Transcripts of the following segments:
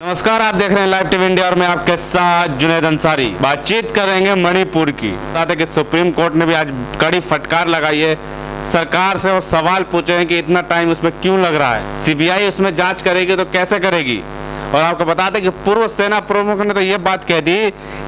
नमस्कार, आप देख रहे हैं लाइव टीवी इंडिया और मैं आपके साथ जुनेद अंसारी। बातचीत करेंगे मणिपुर की। बताते कि सुप्रीम कोर्ट ने भी आज कड़ी फटकार लगाई है सरकार से और सवाल पूछे हैं कि इतना टाइम उसमें क्यों लग रहा है। सीबीआई उसमें जांच करेगी तो कैसे करेगी। और आपको बताते कि पूर्व सेना प्रमुख ने तो ये बात कह दी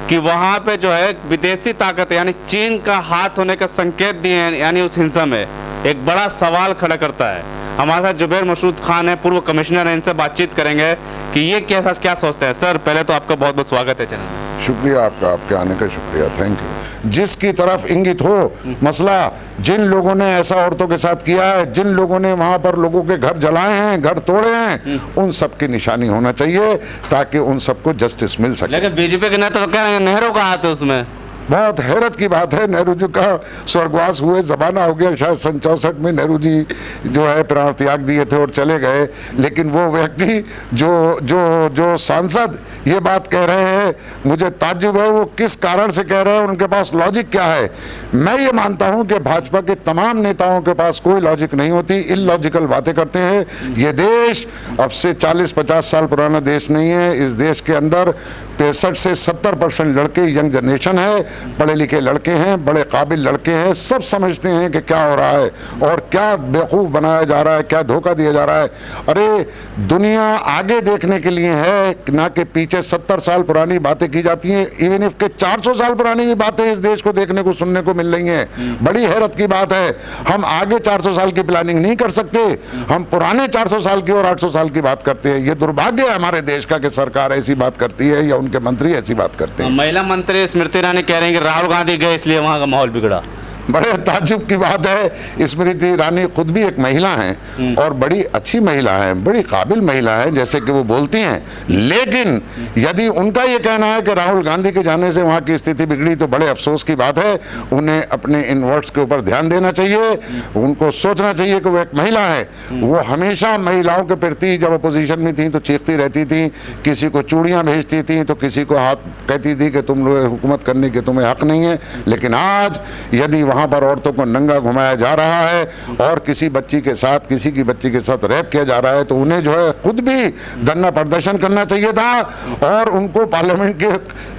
कि वहां पे जो है विदेशी ताकत यानी चीन का हाथ होने का संकेत दिए हैं, यानी उस हिंसा में एक बड़ा सवाल खड़ा करता है। हमारे साथ जुबैर मसूद खान है, पूर्व कमिश्नर है, इनसे बातचीत करेंगे कि ये क्या सोचते हैं। सर, पहले तो आपका बहुत बहुत स्वागत है चैनल में। शुक्रिया आपका, आपके आने का शुक्रिया, थैंक यू। जिसकी तरफ इंगित हो मसला, जिन लोगों ने ऐसा औरतों के साथ किया है, जिन लोगों ने वहां पर लोगों के घर जलाए हैं, घर तोड़े हैं, उन सब की निशानी होना चाहिए ताकि उन सबको जस्टिस मिल सके। लेकिन बीजेपी के नेता तो कह रहे हैं नेहरू का हाथ है उसमें। बहुत हैरत की बात है, नेहरू जी का स्वर्गवास हुए ज़माना हो गया, शायद 64 में नेहरू जी जो है प्राण त्याग दिए थे और चले गए। लेकिन वो व्यक्ति जो जो जो सांसद ये बात कह रहे हैं, मुझे ताज्जुब है वो किस कारण से कह रहे हैं, उनके पास लॉजिक क्या है। मैं ये मानता हूँ कि भाजपा के तमाम नेताओं के पास कोई लॉजिक नहीं होती, इलॉजिकल बातें करते हैं। ये देश अब से 40-50 साल पुराना देश नहीं है। इस देश के अंदर 65 से 70% लड़के यंग जनरेशन है, पढ़े लिखे लड़के हैं, बड़े काबिल लड़के हैं, सब समझते हैं कि क्या हो रहा है और क्या बेवकूफ़ बनाया जा रहा है, क्या धोखा दिया जा रहा है। अरे दुनिया आगे देखने के लिए है, ना कि पीछे 70 साल पुरानी बातें की जाती हैं। इवन इफ के 400 साल पुरानी भी बातें इस देश को देखने को सुनने को मिल रही हैं। बड़ी हैरत की बात है, हम आगे 400 साल की प्लानिंग नहीं कर सकते, हम पुराने 400 साल की और 800 साल की बात करते हैं। ये दुर्भाग्य है हमारे देश का कि सरकार ऐसी बात करती है या उनके मंत्री ऐसी बात करते हैं। महिला मंत्री स्मृति ईरानी कह रहे हैं कि राहुल गांधी गए इसलिए वहां का माहौल बिगड़ा। बड़े ताज्जुब की बात है, स्मृति ईरानी खुद भी एक महिला हैं और बड़ी अच्छी महिला हैं, बड़ी काबिल महिला है जैसे कि वो बोलती हैं। लेकिन यदि उनका ये कहना है कि राहुल गांधी के जाने से वहाँ की स्थिति बिगड़ी तो बड़े अफसोस की बात है। उन्हें अपने इन वर्ड्स के ऊपर ध्यान देना चाहिए, उनको सोचना चाहिए कि वो एक महिला है। वो हमेशा महिलाओं के प्रति जब अपोजिशन में थी तो चीखती रहती थी, किसी को चूड़ियाँ भेजती थी तो किसी को हाथ कहती थी कि तुम लोग हुकूमत करने के तुम्हें हक नहीं है। लेकिन आज यदि वहाँ पर औरतों को नंगा घुमाया जा रहा है और किसी बच्ची के साथ, किसी की बच्ची के साथ रेप किया जा रहा है तो उन्हें जो है खुद भी धरना प्रदर्शन करना चाहिए था और उनको पार्लियामेंट के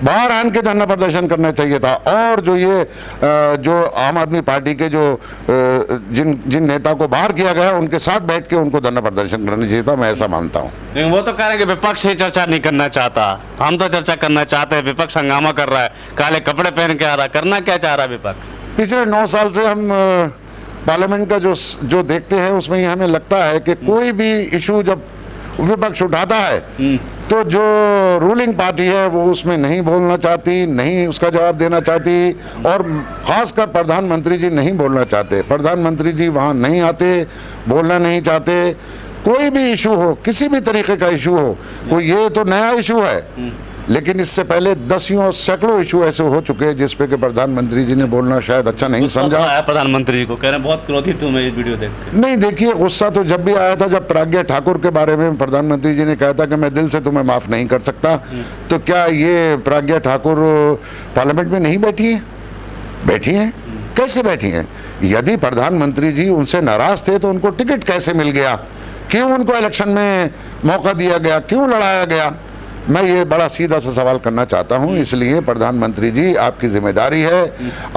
बाहर आन के धरना प्रदर्शन करना चाहिए था। और जो ये जो आम आदमी पार्टी के जो जिन नेता को बाहर किया गया उनके साथ बैठ के उनको धरना प्रदर्शन करना चाहिए था, मैं ऐसा मानता हूँ। लेकिन वो तो कह रहे हैं कि विपक्ष ही चर्चा नहीं करना चाहता, हम तो चर्चा करना चाहते हैं। विपक्ष हंगामा कर रहा है, काले कपड़े पहन के आ रहा है, करना क्या चाह रहा है विपक्ष। पिछले 9 साल से हम पार्लियामेंट का जो देखते हैं उसमें ही हमें लगता है कि कोई भी इशू जब विपक्ष उठाता है तो जो रूलिंग पार्टी है वो उसमें नहीं बोलना चाहती, नहीं उसका जवाब देना चाहती और ख़ासकर प्रधानमंत्री जी नहीं बोलना चाहते। प्रधानमंत्री जी वहाँ नहीं आते, बोलना नहीं चाहते। कोई भी इशू हो, किसी भी तरीके का इशू हो, कोई ये तो नया इशू है लेकिन इससे पहले दसियों सैकड़ों इशू ऐसे हो चुके हैं जिस पे कि प्रधानमंत्री जी ने बोलना शायद अच्छा नहीं समझा। प्रधानमंत्री जी को कह रहे हैं बहुत क्रोधित हूं मैं इस वीडियो देख के। नहीं, देखिए गुस्सा तो जब भी आया था जब प्रज्ञा ठाकुर के बारे में प्रधानमंत्री जी ने कहा था कि मैं दिल से तुम्हें माफ नहीं कर सकता। तो क्या ये प्रज्ञा ठाकुर पार्लियामेंट में नहीं बैठी है? बैठी है। कैसे बैठी हैं? यदि प्रधानमंत्री जी उनसे नाराज थे तो उनको टिकट कैसे मिल गया? क्यों उनको इलेक्शन में मौका दिया गया? क्यों लड़ाया गया? मैं ये बड़ा सीधा सा सवाल करना चाहता हूँ। इसलिए प्रधानमंत्री जी, आपकी जिम्मेदारी है,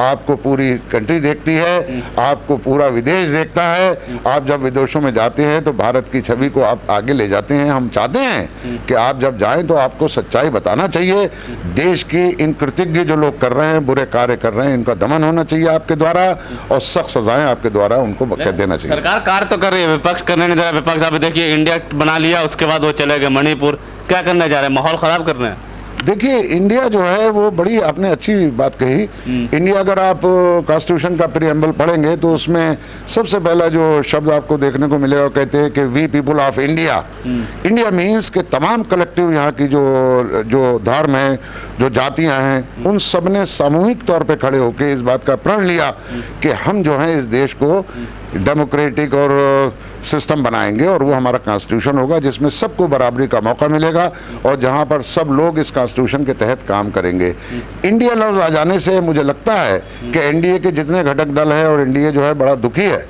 आपको पूरी कंट्री देखती है, आपको पूरा विदेश देखता है। आप जब विदेशों में जाते हैं तो भारत की छवि को आप आगे ले जाते हैं। हम चाहते हैं कि आप जब जाएं तो आपको सच्चाई बताना चाहिए। देश की इन कृतज्ञ जो लोग कर रहे हैं, बुरे कार्य कर रहे हैं, इनका दमन होना चाहिए आपके द्वारा और सख्त सजाएं आपके द्वारा उनको कह देना चाहिए। सरकार कार्य तो कर रही है, विपक्ष करने नहीं दे रहा। विपक्ष आप देखिए इंडिया बना लिया, उसके बाद वो चले गए मणिपुर। क्या करने जा रहे हैं? माहौल खराब कर रहे हैं। देखिए इंडिया जो है वो बड़ी आपने अच्छी बात कही। इंडिया अगर आप कॉन्स्टिट्यूशन का प्रीएम्बल पढ़ेंगे तो उसमें सबसे पहला जो शब्द आपको देखने को मिलेगा, कहते हैं कि we people of India. India means के तमाम कलेक्टिव यहाँ की जो धर्म है, जो जातियाँ हैं, उन सब ने सामूहिक तौर पे खड़े होकर इस बात का प्रण लिया कि हम जो है इस देश को डेमोक्रेटिक और सिस्टम बनाएंगे और वो हमारा कॉन्स्टिट्यूशन होगा जिसमें सबको बराबरी का मौका मिलेगा और जहाँ पर सब लोग इस कॉन्स्टिट्यूशन के तहत काम करेंगे। इंडिया लफ्ज़ आ जाने से मुझे लगता है कि एनडीए के जितने घटक दल हैं और एनडीए जो है बड़ा दुखी है,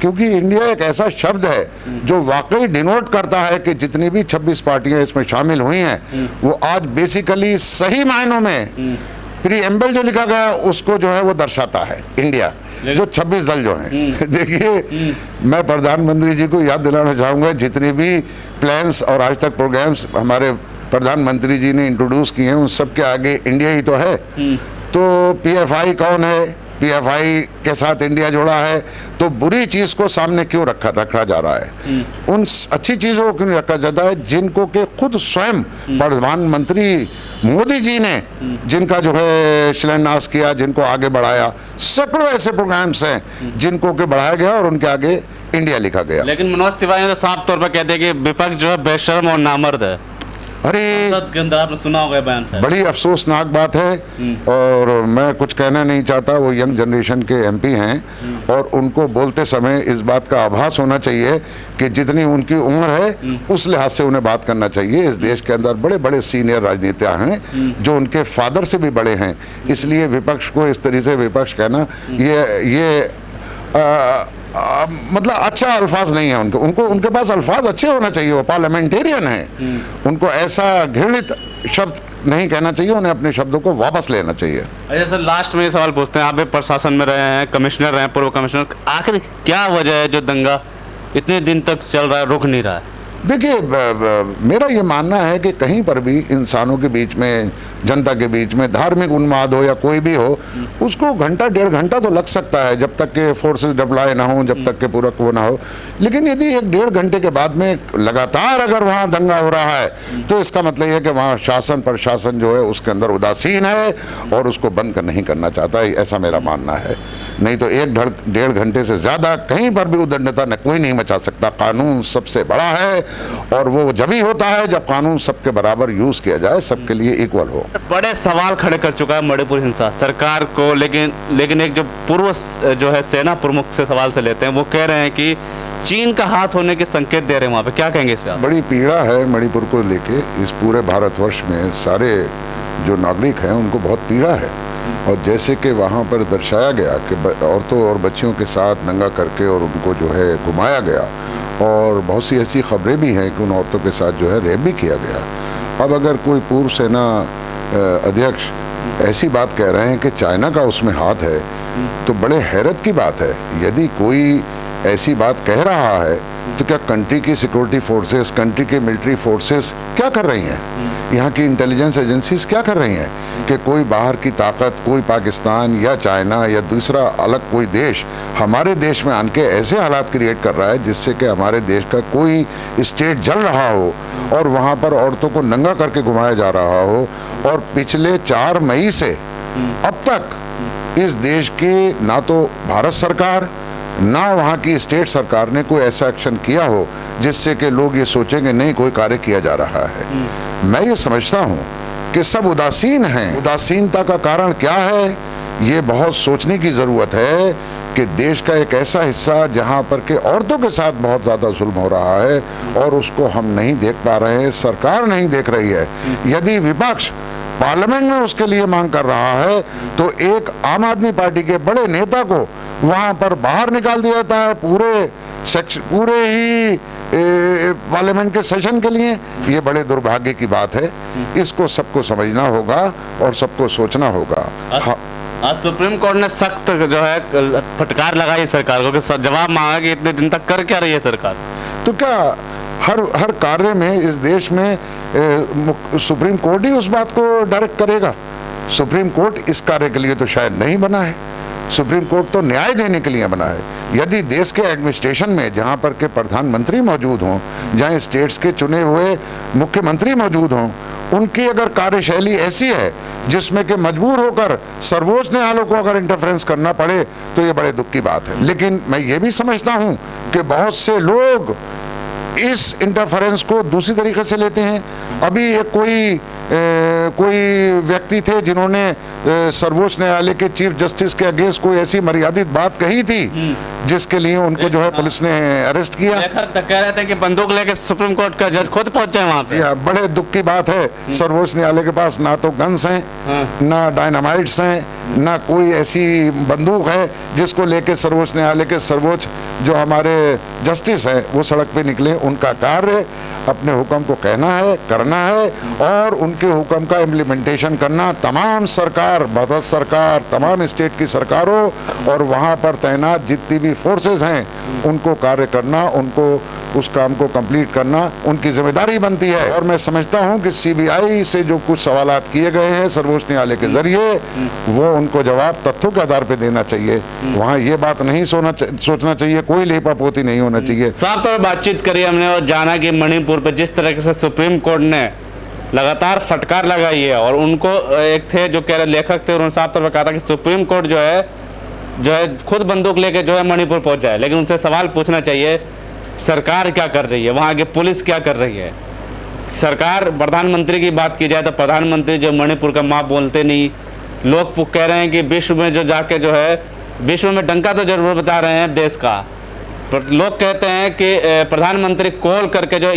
क्योंकि इंडिया एक ऐसा शब्द है जो वाकई डिनोट करता है कि जितनी भी 26 पार्टियां इसमें शामिल हुई हैं वो आज बेसिकली सही मायनों में प्रीएम्बल जो लिखा गया उसको जो है वो दर्शाता है इंडिया, जो 26 दल जो हैं। देखिए, मैं प्रधानमंत्री जी को याद दिलाना चाहूँगा, जितने भी प्लान्स और आज तक प्रोग्राम्स हमारे प्रधानमंत्री जी ने इंट्रोड्यूस किए हैं उन सब के आगे इंडिया ही तो है। तो पीएफआई कौन है, पीएफआई के साथ इंडिया जुड़ा है, तो बुरी चीज़ को सामने क्यों रखा जा रहा है? उन अच्छी चीज़ों को क्यों रखा जाता है जिनको कि खुद स्वयं प्रधानमंत्री मोदी जी ने जिनका जो है शिलान्यास किया, जिनको आगे बढ़ाया। सैकड़ों ऐसे प्रोग्राम्स हैं जिनको के बढ़ाया गया और उनके आगे इंडिया लिखा गया। लेकिन मनोज तिवारी तो साफ तौर पर कहते हैं कि विपक्ष जो है बेशर्म और नामर्द है। अरे के अंदर आपने सुना होगा बयान से। बड़ी अफसोसनाक बात है और मैं कुछ कहना नहीं चाहता। वो यंग जनरेशन के एमपी हैं और उनको बोलते समय इस बात का आभास होना चाहिए कि जितनी उनकी उम्र है उस लिहाज से उन्हें बात करना चाहिए। इस देश के अंदर बड़े बड़े सीनियर राजनेता हैं जो उनके फादर से भी बड़े हैं, इसलिए विपक्ष को इस तरीके से विपक्ष कहना ये मतलब अच्छा अल्फाज नहीं है। उनको उनके पास अल्फाज अच्छे होना चाहिए, वो पार्लियामेंटेरियन हैं। उनको ऐसा घृणित शब्द नहीं कहना चाहिए, उन्हें अपने शब्दों को वापस लेना चाहिए। अच्छा सर, लास्ट में ये सवाल पूछते हैं, आप भी प्रशासन में रहे हैं, कमिश्नर रहे हैं, पूर्व कमिश्नर, आखिर क्या वजह है जो दंगा इतने दिन तक चल रहा है, रुक नहीं रहा है? देखिए, मेरा ये मानना है कि कहीं पर भी इंसानों के बीच में, जनता के बीच में धार्मिक उन्माद हो या कोई भी हो, उसको घंटा डेढ़ घंटा तो लग सकता है जब तक के फोर्सेस डिप्लॉय ना हो, जब तक के पूरा वो ना हो। लेकिन यदि एक डेढ़ घंटे के बाद में लगातार अगर वहाँ दंगा हो रहा है तो इसका मतलब ये कि वहाँ शासन प्रशासन जो है उसके अंदर उदासीन है और उसको बंद नहीं करना चाहता है, ऐसा मेरा मानना है। नहीं तो एक डेढ़ घंटे से ज़्यादा कहीं पर भी उद्दंडता न कोई नहीं मचा सकता। कानून सबसे बड़ा है और वो जब ही होता है जब कानून सबके बराबर यूज़ किया जाए, सबके लिए इक्वल हो। बड़े सवाल खड़े कर चुका है मणिपुर हिंसा सरकार को, लेकिन एक जो पूर्व जो है सेना प्रमुख से सवाल से लेते हैं, वो कह रहे हैं कि चीन का हाथ होने के संकेत दे रहे हैं वहाँ पे। क्या कहेंगे इस पे आप? बड़ी पीड़ा है मणिपुर को लेके। इस पूरे भारतवर्ष में सारे जो नागरिक हैं उनको बहुत पीड़ा है और जैसे कि वहाँ पर दर्शाया गया कि औरतों और बच्चियों के साथ दंगा करके और उनको जो है घुमाया गया और बहुत सी ऐसी खबरें भी हैं कि उन औरतों के साथ जो है रेप भी किया गया। अब अगर कोई पूर्व सेना अध्यक्ष ऐसी बात कह रहे हैं कि चाइना का उसमें हाथ है तो बड़े हैरत की बात है। यदि कोई ऐसी बात कह रहा है तो क्या कंट्री की सिक्योरिटी फोर्सेस, कंट्री के मिलिट्री फोर्सेस क्या कर रही हैं? यहाँ की इंटेलिजेंस एजेंसीज क्या कर रही हैं कि कोई बाहर की ताकत, कोई पाकिस्तान या चाइना या दूसरा अलग कोई देश हमारे देश में आके ऐसे हालात क्रिएट कर रहा है जिससे कि हमारे देश का कोई स्टेट जल रहा हो और वहाँ पर औरतों को नंगा करके घुमाया जा रहा हो। और पिछले 4 मई से अब तक इस देश की ना तो भारत सरकार ना वहाँ की स्टेट सरकार ने कोई ऐसा एक्शन किया हो जिससे कि लोग ये सोचेंगे नहीं कोई कार्य किया जा रहा है। मैं ये समझता हूँ कि सब उदासीन हैं। उदासीनता का कारण क्या है, ये बहुत सोचने की ज़रूरत है कि देश का एक ऐसा हिस्सा जहाँ पर के औरतों के साथ बहुत ज़्यादा जुल्म हो रहा है और उसको हम नहीं देख पा रहे हैं, सरकार नहीं देख रही है। यदि विपक्ष पार्लियामेंट में उसके लिए मांग कर रहा है तो एक आम आदमी पार्टी के बड़े नेता को वहाँ पर बाहर निकाल दिया जाता है पूरे ही पार्लियामेंट के सेशन के लिए। ये बड़े दुर्भाग्य की बात है, इसको सबको समझना होगा और सबको सोचना होगा। आज सुप्रीम कोर्ट ने सख्त जो है फटकार लगाई सरकार को कि जवाब मांगा कि इतने दिन तक कर क्या रही है सरकार। तो क्या हर कार्य में इस देश में सुप्रीम कोर्ट ही उस बात को डायरेक्ट करेगा? सुप्रीम कोर्ट इस कार्य के लिए तो शायद नहीं बना है। सुप्रीम कोर्ट तो न्याय देने के लिए बना है। यदि देश के एडमिनिस्ट्रेशन में जहाँ पर के प्रधानमंत्री मौजूद हों, जहाँ स्टेट्स के चुने हुए मुख्यमंत्री मौजूद हों, उनकी अगर कार्यशैली ऐसी है जिसमें कि मजबूर होकर सर्वोच्च न्यायालय को अगर इंटरफेरेंस करना पड़े तो ये बड़े दुख की बात है। लेकिन मैं ये भी समझता हूँ कि बहुत से लोग इस इंटरफेरेंस को दूसरी तरीके से लेते हैं। अभी एक कोई कोई व्यक्ति थे जिन्होंने सर्वोच्च न्यायालय के चीफ जस्टिस के अगेंस्ट कोई ऐसी मर्यादित बात कही थी जिसके लिए उनको जो है पुलिस ने अरेस्ट किया। कह रहे थे कि बंदूक लेके सुप्रीम कोर्ट का जज खुद पहुंचे वहां पे। बड़े दुख की बात है, सर्वोच्च न्यायालय के पास ना तो गन्स हैं, ना डायनामाइट्स हैं, ना कोई ऐसी बंदूक है जिसको लेके सर्वोच्च न्यायालय के सर्वोच्च जो हमारे जस्टिस हैं वो सड़क पे निकले। उनका कार्य अपने हुक्म को कहना है, करना है और उनके हुक्म का इम्प्लीमेंटेशन करना। तमाम सरकार, भारत सरकार, तमाम स्टेट की सरकारों और वहाँ पर तैनात जितनी भी फोर्सेस हैं उनको कार्य करना, उनको उस काम को कंप्लीट करना उनकी जिम्मेदारी बनती है। और मैं समझता हूँ कि सीबीआई से जो कुछ सवालात किए गए हैं सर्वोच्च न्यायालय के जरिए वो उनको जवाब तथ्यों के आधार पर देना चाहिए। वहाँ ये बात नहीं सोचना चाहिए, कोई लेपापोती नहीं होना चाहिए। साफ तौर पर बातचीत करी हमने और जाना कि मणिपुर पर जिस तरह से सुप्रीम कोर्ट ने लगातार फटकार लगाई है और उनको एक थे जो कह रहे लेखक थे, उन्होंने साफ तौर पर कहा था कि सुप्रीम कोर्ट जो है खुद बंदूक लेके जो है मणिपुर पहुंचा है। लेकिन उनसे सवाल पूछना चाहिए सरकार क्या कर रही है, वहाँ की पुलिस क्या कर रही है। सरकार, प्रधानमंत्री की बात की जाए तो प्रधानमंत्री जो मणिपुर का माँ बोलते नहीं। लोग कह रहे हैं कि विश्व में जो जाके जो है विश्व में डंका तो जरूर बता रहे हैं देश का, पर लोग कहते हैं कि प्रधानमंत्री कॉल करके जो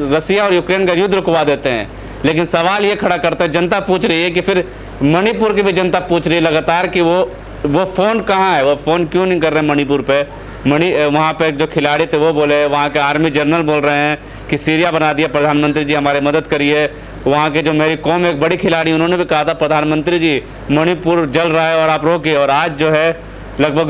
रसिया और यूक्रेन का युद्ध रुकवा देते हैं। लेकिन सवाल ये खड़ा करते हैं, जनता पूछ रही है कि फिर मणिपुर की भी जनता पूछ रही है लगातार कि वो फ़ोन कहाँ है, वो फ़ोन क्यों नहीं कर रहे मणिपुर पे। वहाँ पे जो खिलाड़ी थे वो बोले, वहाँ के आर्मी जनरल बोल रहे हैं कि सीरिया बना दिया, प्रधानमंत्री जी हमारी मदद करिए। वहाँ के जो मेरी कौम एक बड़ी खिलाड़ी उन्होंने भी कहा था प्रधानमंत्री जी मणिपुर जल रहा है और आप रोकिए। और आज जो है लगभग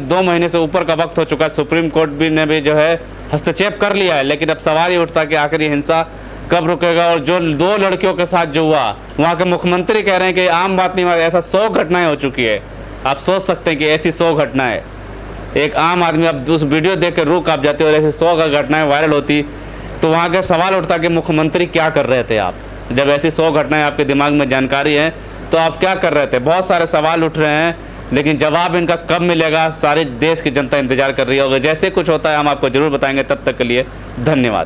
दो महीने से ऊपर का वक्त हो चुका है, सुप्रीम कोर्ट भी ने भी जो है हस्तक्षेप कर लिया है। लेकिन अब सवाल ये उठता कि आखिर ये हिंसा कब रुकेगा। और जो 2 लड़कियों के साथ जो हुआ, वहाँ के मुख्यमंत्री कह रहे हैं कि आम बात नहीं, ऐसा 100 घटनाएं हो चुकी है। आप सोच सकते हैं कि ऐसी 100 घटनाएं, एक आम आदमी अब उस वीडियो देख कर रूह कांप जाते और ऐसी 100 घटनाएं वायरल होती तो वहाँ का सवाल उठता कि मुख्यमंत्री क्या कर रहे थे आप, जब ऐसी 100 घटनाएं आपके दिमाग में जानकारी है तो आप क्या कर रहे थे। बहुत सारे सवाल उठ रहे हैं लेकिन जवाब इनका कब मिलेगा, सारे देश की जनता इंतजार कर रही है। और जैसे कुछ होता है हम आपको जरूर बताएंगे। तब तक के लिए धन्यवाद।